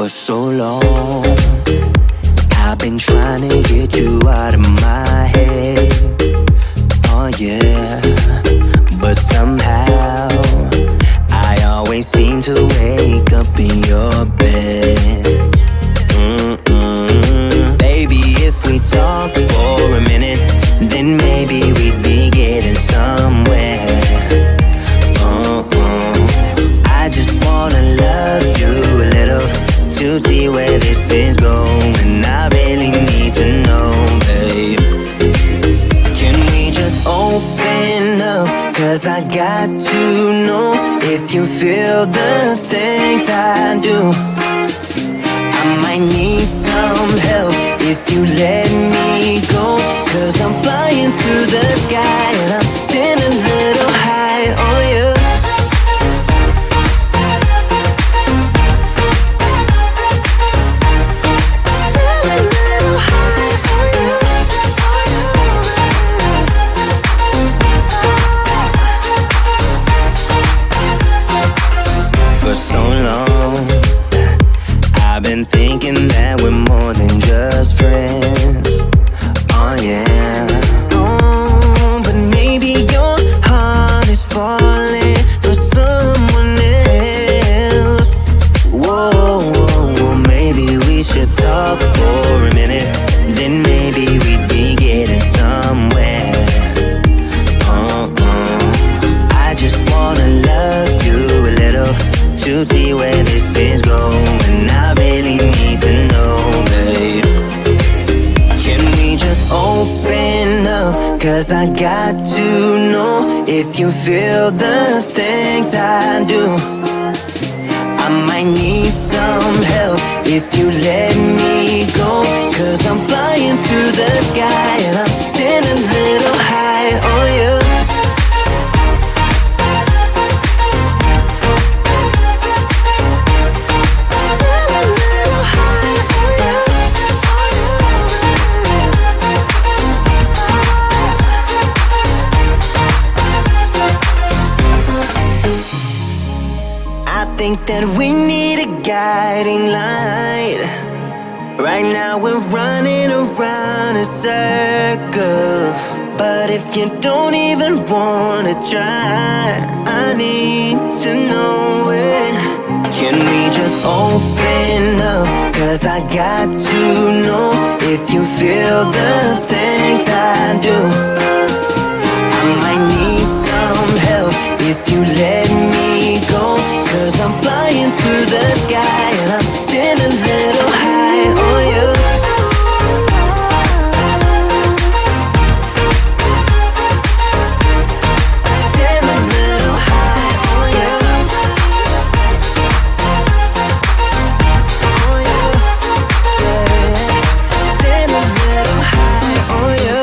For so long, I've been trying to get you out of my head. Oh yeah, but somehow I always seem to wake up in your bed. Baby, if we talk for a minute, then maybe we'd be getting somewhere. I just wanna love you a little to see where this is going. I really need to know, babe. Can we just open up? 'Cause I got to know if you feel the things I do. I might need some help if you let me go. 'Cause I'm flying through the sky and I'm sitting a little high on you. Thinking that we're more than just friends. Oh yeah. Oh, but maybe your heart is falling for someone else. Whoa, whoa, whoa. Maybe we should talk for a minute. Then maybe we'd be getting somewhere. I just wanna love you a little to see where this is going. I really need to know, babe. Can we just open up? 'Cause I got to know if you feel the things I do. I might need some help if you let me go. 'Cause I'm flying through the sky and I'm sitting a little high on you. I think that we need a guiding light. Right now we're running around in circles. But if you don't even wanna try, I need to know it. Can we just open up? 'Cause I got to know if you feel the things I do. I might need some help if you let me go. 'Cause I'm flying through the sky and I'm sitting a little high on you. Sitting a little high on you. On you. Yeah. Sitting a little high on you.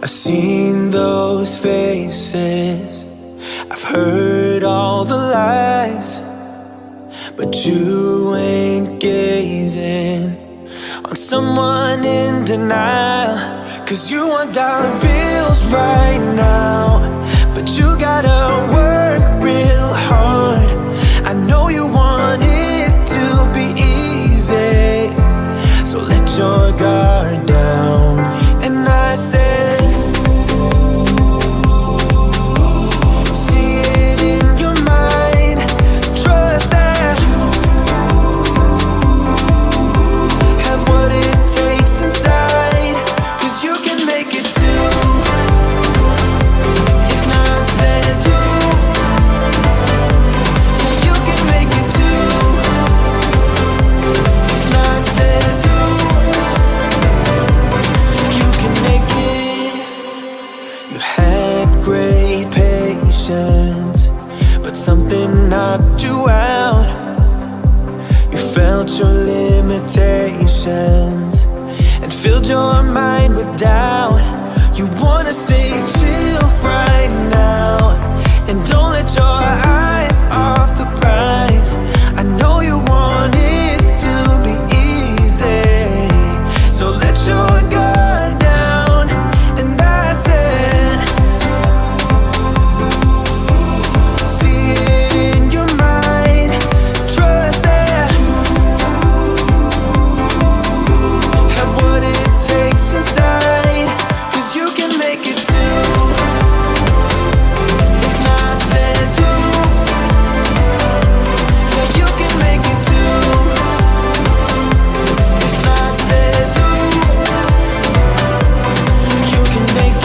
I've seen those faces, I've heard all the lies, but you ain't gazing on someone in denial. 'Cause you want dollar bills right now, but you gotta work real hard. I know you want it to be easy, so let your guard down. And I said, see it in your mind, trust that you have what it takes inside, 'cause you can make it too. If not says who, yeah, you can make it too. If not says who, you can make it. You had great patience, but something knocked you out. You felt your limitations and filled your mind with doubt. You wanna stay chill right now, and don't let your eyes off the prize. I know you want it to be easy, so let your guard down. And I said, see it in your mind, trust that you have what it takes inside, 'cause you can make it too. If not says who, yeah, you can make it too. If not says who, you can make it.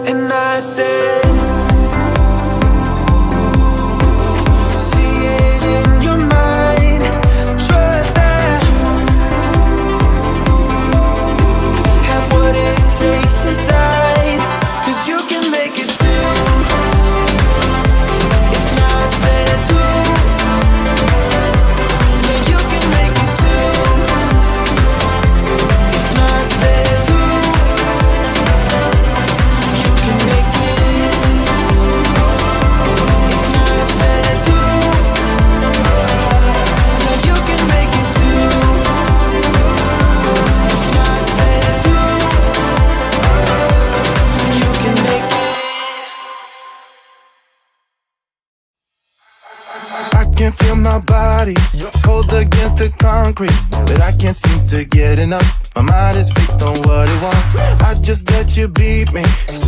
And I said, see it in your mind, trust that you have what it takes inside, 'cause you can make it too. If not says who, yeah, you can make it too. If not says who, you can make it. If not says who, yeah, you can make it too. If not says who, you can make it. I can feel my body cold against the concrete, but I can't seem to get enough. My mind is fixed on what it wants. I just let you beat me.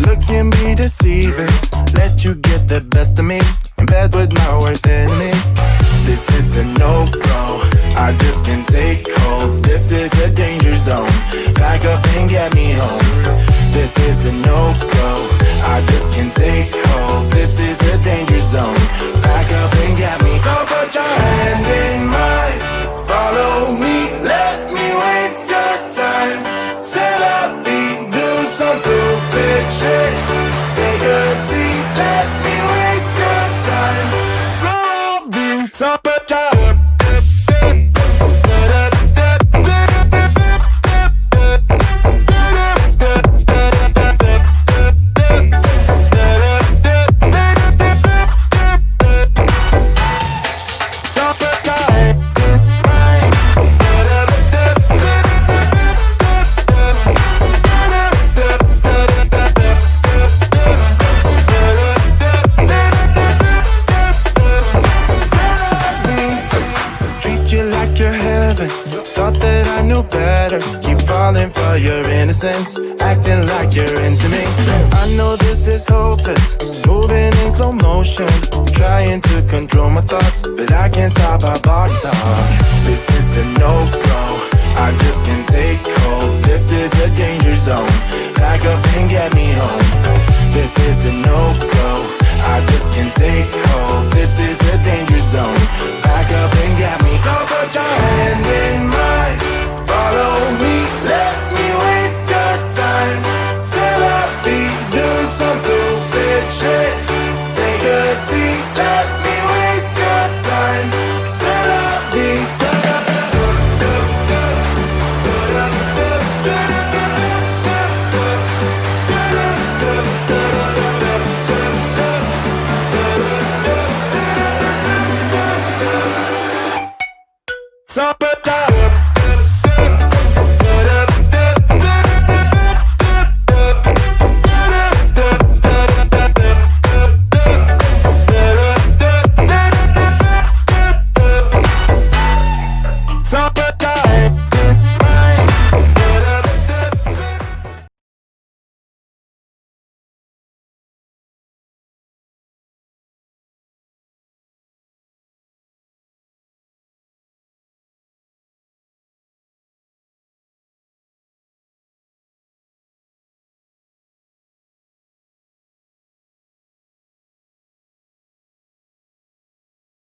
Looks can be deceiving. Let you get the best of me in bed with my worst enemy. This is a no-go. I just can't take hold. This is a danger zone. Back up and get me home. This is a no-go. I just can't take hold. This is a danger zone. Back up and get me. So put your hand in mine. Follow me. Let me waste your time. Set up feet. Do some stupid shit. Take a seat. Let me waste your time. So put your falling for your innocence, acting like you're into me. I know this is hopeless, moving in slow motion, trying to control my thoughts, but I can't stop our body talk. This is a no-go, I just can't take hold. This is a danger zone, back up and get me home. This is a no-go, I just can't take hold. This is a danger zone, back up and get me. So put your hand in mine, follow me, let me waste your time. Set up, be do some stupid Summer